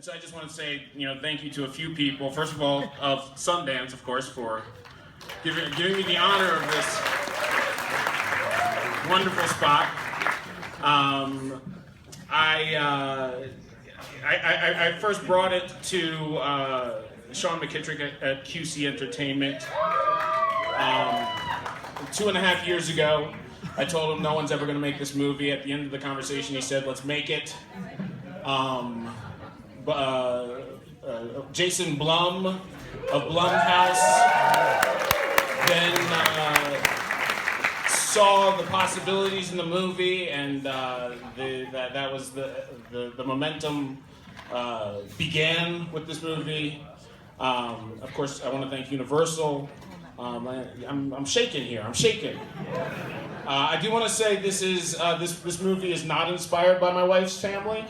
And so I just want to say, thank you to a few people. First of all, of Sundance, of course, for giving me the honor of this wonderful spot. I first brought it to Shaun McKittrick at QC Entertainment 2.5 years ago. I told him no one's ever going to make this movie. At the end of the conversation, he said, "Let's make it." Jason Blum of Blumhouse then saw the possibilities in the movie, and that was the momentum began with this movie. Of course, I want to thank Universal. I'm shaking here. I'm shaking. I do want to say this is this movie is not inspired by my wife's family.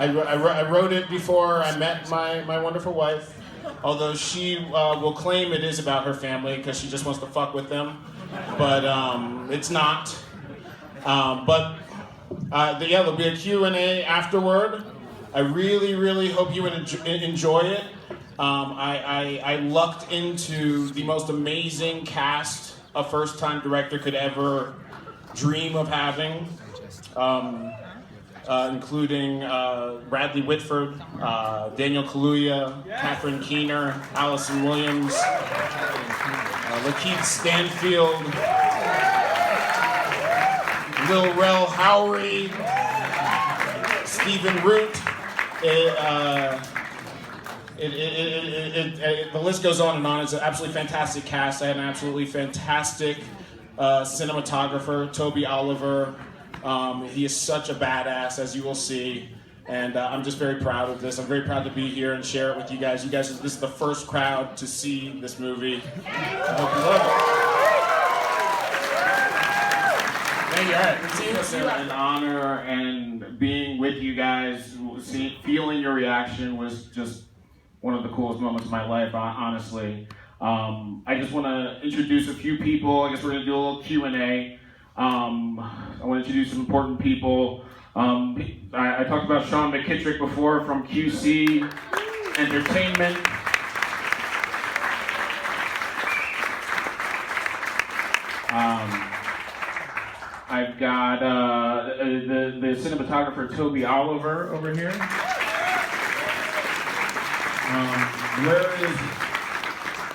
I wrote it before I met my wonderful wife, although she will claim it is about her family because she just wants to fuck with them, but it's not. There'll be a Q&A afterward. I really hope you enjoy it. I lucked into the most amazing cast a first-time director could ever dream of having, including Bradley Whitford, Daniel Kaluuya, Catherine Keener, Allison Williams, Lakeith Stanfield, Lil Rel Howery, Stephen Root. The list goes on and on. It's an absolutely fantastic cast. I had an absolutely fantastic cinematographer, Toby Oliver. He is such a badass, as you will see, and I'm just very proud of this. I'm very proud to be here and share it with you guys. This is the first crowd to see this movie. I hope you love it. Thank you. All right. It's an honor, and being with you guys, feeling your reaction was just one of the coolest moments of my life, honestly. I just want to introduce a few people. I guess we're going to do a little Q&A. I want to introduce some important people. I talked about Shaun McKittrick before from QC Entertainment. I've got the cinematographer Toby Oliver over here. Where is,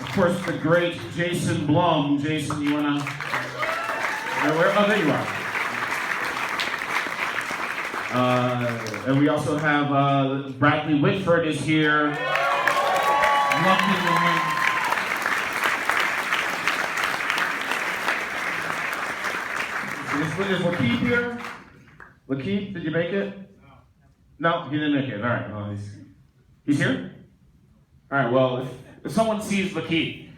of course, the great Jason Blum? Jason, you wanna? Where? Oh, there you are. And we also have Bradley Whitford is here. Lucky woman. Is Lakeith here? Lakeith, did you make it? No, he didn't make it. All right. Well, he's here? All right. Well, if someone sees Lakeith,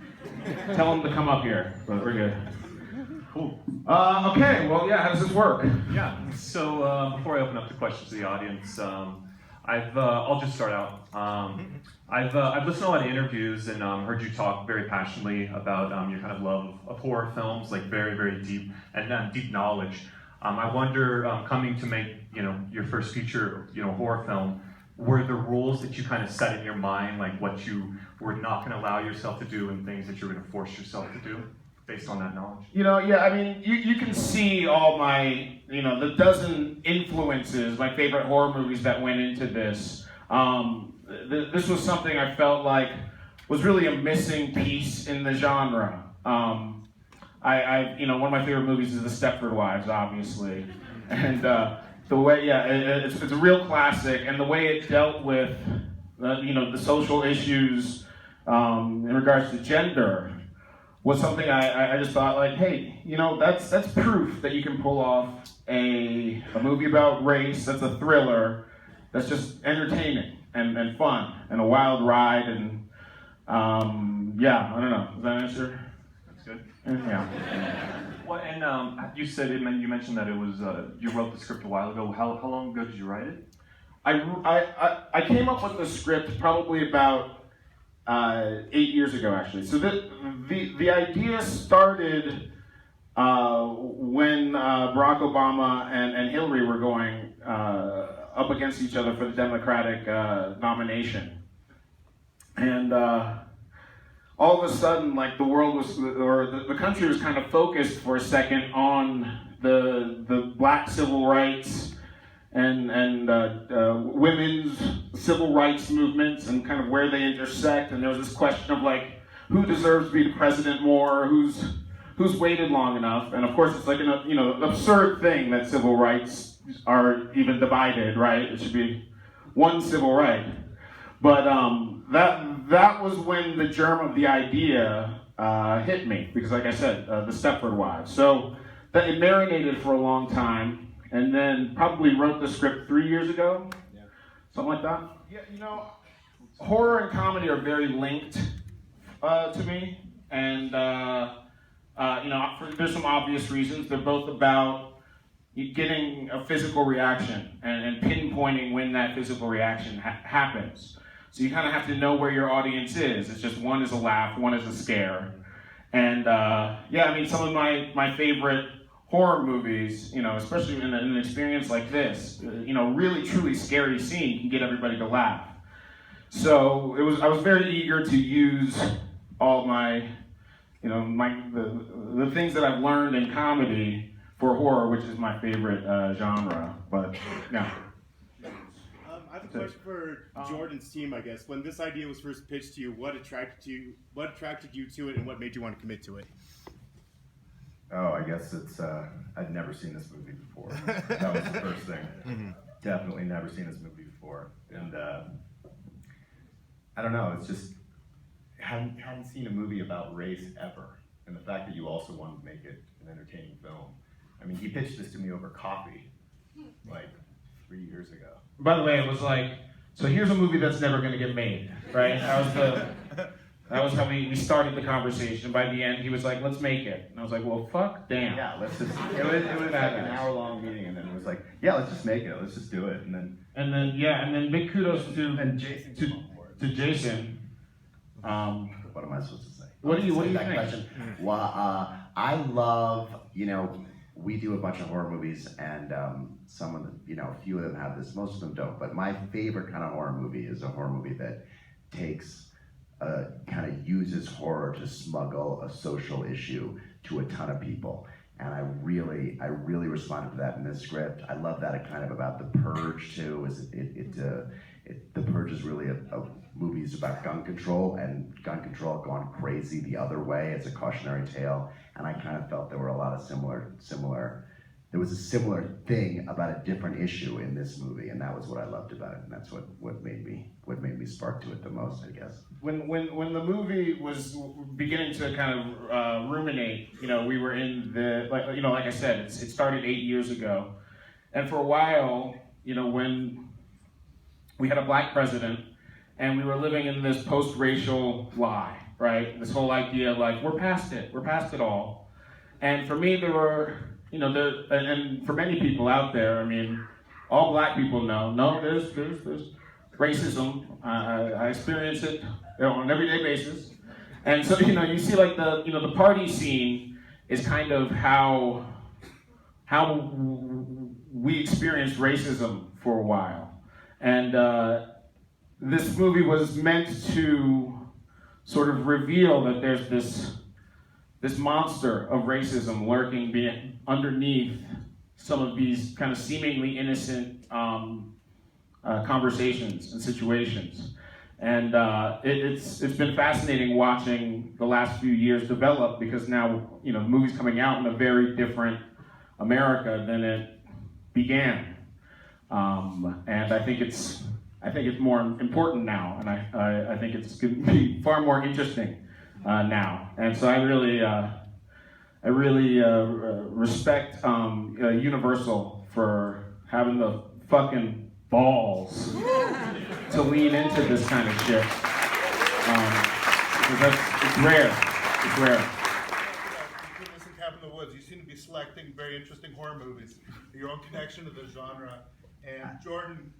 tell him to come up here. But we're good. Cool. Okay, well, yeah, how does this work? Yeah, so before I open up the questions to the audience, I'll just start out. I've listened to a lot of interviews and heard you talk very passionately about your kind of love of horror films, like very deep and deep knowledge. I wonder, coming to make your first feature horror film, were the rules that you kind of set in your mind, like what you were not going to allow yourself to do and things that you were going to force yourself to do? Based on that knowledge? Yeah, I mean, you can see all my, the dozen influences, my favorite horror movies that went into this. This was something I felt like was really a missing piece in the genre. One of my favorite movies is The Stepford Wives, obviously. And the way, it's a real classic, and the way it dealt with, the social issues in regards to gender was something I just thought, like, hey, that's proof that you can pull off a movie about race that's a thriller that's just entertaining and fun and a wild ride, and I don't know. Does that answer? That's good. Yeah. Well, and you mentioned that it was you wrote the script a while ago. How long ago did you write it? I came up with the script probably about 8 years ago, actually. So the idea started when Barack Obama and Hillary were going up against each other for the Democratic nomination. And all of a sudden, like the world was, or the country was kind of focused for a second on the black civil rights and women's civil rights movements and kind of where they intersect. And there was this question of like, who deserves to be the president more, who's waited long enough. And of course, it's like an absurd thing that civil rights are even divided, right? It should be one civil right. But that was when the germ of the idea hit me, because like I said, the Stepford Wives. So that it marinated for a long time, and then probably wrote the script 3 years ago, something like that. Yeah, horror and comedy are very linked to me, and there's some obvious reasons. They're both about getting a physical reaction and pinpointing when that physical reaction happens. So you kind of have to know where your audience is. It's just one is a laugh, one is a scare. And some of my favorite horror movies, especially in an experience like this, really truly scary scene can get everybody to laugh. So I was very eager to use all my, the things that I've learned in comedy for horror, which is my favorite genre. But yeah. I have a question for Jordan's team, I guess. When this idea was first pitched to you, what attracted you to it, and what made you want to commit to it? Oh, I guess it's, I'd never seen this movie before. That was the first thing. Mm-hmm. Definitely never seen this movie before. And I don't know, it's just, hadn't seen a movie about race ever. And the fact that you also wanted to make it an entertaining film. I mean, he pitched this to me over coffee, like 3 years ago. By the way, it was like, so here's a movie that's never going to get made, right? That was how we started the conversation. By the end, he was like, let's make it. And I was like, well, fuck, damn. Yeah, let's just, it was like an hour-long meeting, and then it was like, yeah, let's just make it, let's just do it. And then big kudos to Jason. What am I supposed to say? What do you think? Question. Well, I love, we do a bunch of horror movies, and some of them, a few of them have this, most of them don't. But my favorite kind of horror movie is a horror movie that kind of uses horror to smuggle a social issue to a ton of people. And I really responded to that in this script. I love that it kind of about The Purge too. The Purge is really a movie about gun control, and gun control gone crazy the other way. It's a cautionary tale, and I kind of felt there were a lot of similar. There was a similar thing about a different issue in this movie, and that was what I loved about it, and that's what made me spark to it the most, I guess. When the movie was beginning to kind of ruminate, we were in like I said, it started 8 years ago, and for a while, when we had a black president, and we were living in this post-racial lie, right? This whole idea like, we're past it all. And for me, there were, and for many people out there, I mean, all black people know, no, there's racism. I experience it on an everyday basis. And so, you see like the party scene is kind of how we experienced racism for a while. And this movie was meant to sort of reveal that there's this monster of racism lurking underneath some of these kind of seemingly innocent conversations and situations. And it's been fascinating watching the last few years develop, because now the movie's coming out in a very different America than it began. And I think it's more important now, and I think it's going to be far more interesting now. And so I really respect Universal for having the fucking balls to lean into this kind of shit. Because it's rare. It's rare. You put this in Cabin in the Woods. You seem to be selecting very interesting horror movies, your own connection to the genre. And Jordan,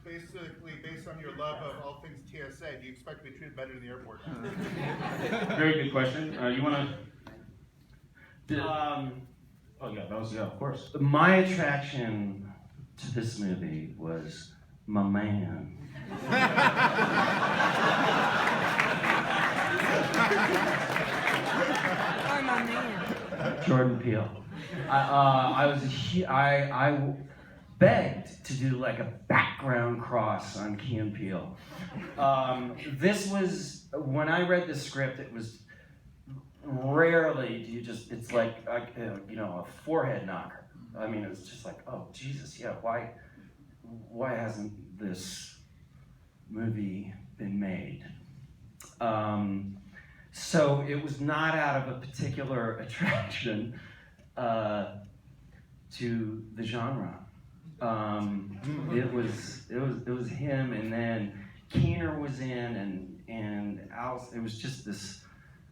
basically based on your love of all things TSA, do you expect to be treated better in the airport? Very good question. You want to Oh yeah, that was, yeah, of course. My attraction to this movie was my man. Or my man. Jordan Peele. I begged to do like a background cross on Key and Peele. This was, when I read the script, it was rarely do you just, it's like, you know, a forehead knocker. I mean, it's just like, oh, Jesus, yeah, why hasn't this movie been made? So it was not out of a particular attraction to the genre. It was him, and then Keener was in, and Allison. It was just this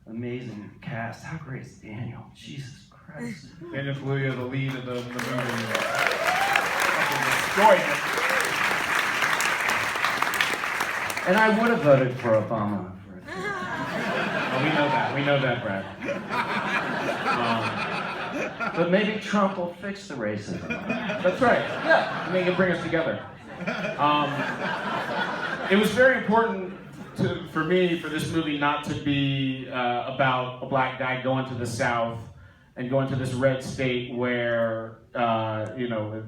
amazing cast. How great is Daniel? Jesus Christ. Daniel Kaluuya, the lead of the movie. Fucking destroyed it. And I would have voted for Obama. Oh, we know that, Brad. But maybe Trump will fix the racism. That's right. Yeah, I mean, it bring us together. It was very important for me for this movie not to be about a black guy going to the South and going to this red state where you know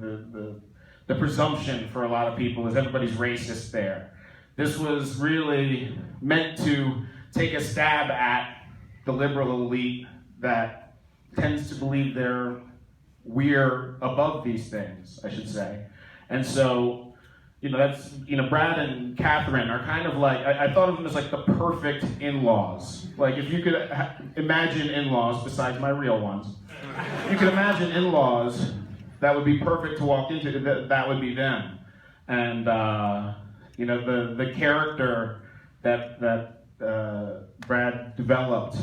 the presumption for a lot of people is everybody's racist there. This was really meant to take a stab at the liberal elite that tends to believe we're above these things, I should say. And so, you know, that's, you know, Brad and Catherine are kind of like, I thought of them as like the perfect in-laws. Like if you could imagine in-laws besides my real ones, you could imagine in-laws that would be perfect to walk into, that would be them. And, you know, the character that Brad developed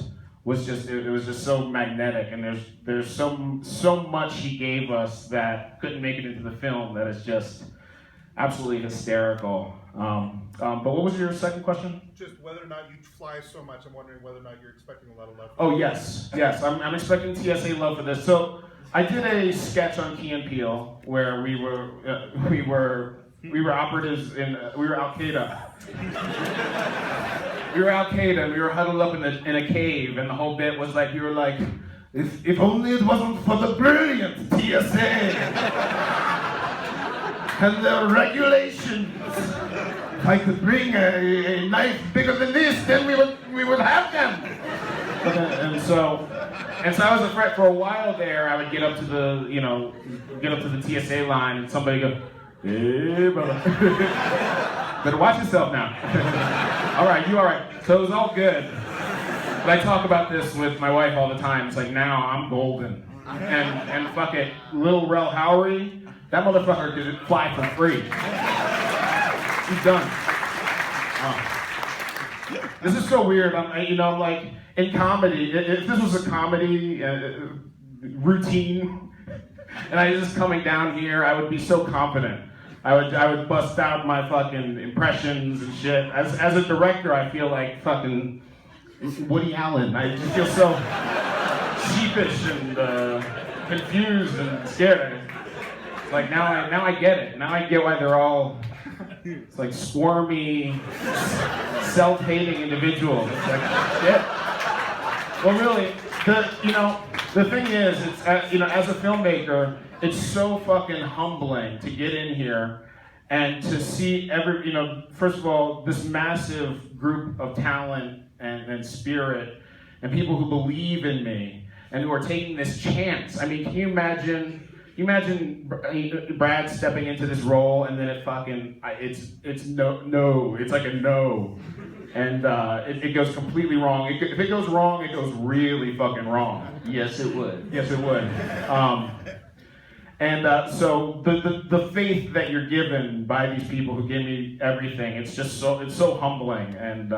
was just, it was just so magnetic, and there's so much he gave us that couldn't make it into the film that is just absolutely hysterical. But what was your second question? Just whether or not you fly so much, I'm wondering whether or not you're expecting a lot of love. Oh yes, I'm expecting TSA love for this. So I did a sketch on Key and Peele where we were operatives in, we were Al Qaeda. We were Al Qaeda, and we were huddled up in a cave, and the whole bit was like, we were like, if only it wasn't for the brilliant TSA and the regulations. If I could bring a knife bigger than this, then we would have them. And so I was afraid for a while there. I would get up to the TSA line, and somebody go, "Hey, brother, better watch yourself now." All right, you all right? So it was all good. But I talk about this with my wife all the time. It's like, now I'm golden, and fuck it, Lil Rel Howery, that motherfucker could fly for free. He's done. This is so weird. I'm like, in comedy, if this was a comedy routine, and I was just coming down here, I would be so confident. I would bust out my fucking impressions and shit. As a director, I feel like fucking Woody Allen. I just feel so sheepish and confused and scared. It's like now I get it. Now I get why they're all, it's like squirmy, self-hating individuals. It's like shit. Well, really, the thing is, it's as a filmmaker, it's so fucking humbling to get in here and to see first of all, this massive group of talent and spirit and people who believe in me and who are taking this chance. I mean, can you imagine Brad stepping into this role and then it's like a no. And it goes completely wrong. If it goes wrong, it goes really fucking wrong. Yes, it would. Yes, it would. So the faith that you're given by these people who give me everything, it's so humbling, and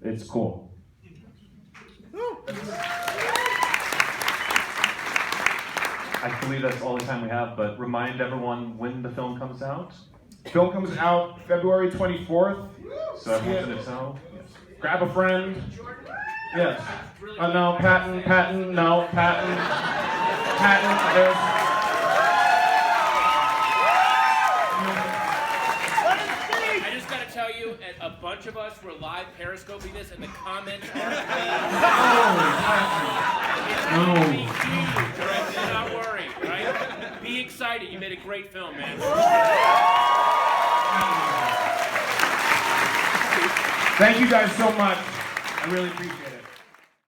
it's cool. I believe that's all the time we have, but remind everyone when the film comes out. Film comes out February 24th. So everyone's gonna know. Grab a friend. Yes. No, Patton, no, Patton, there's... I just gotta tell you, a bunch of us were live periscoping this, and the comments are No. do not worry, right? Be excited. You made a great film, man. Thank you guys so much. I really appreciate it.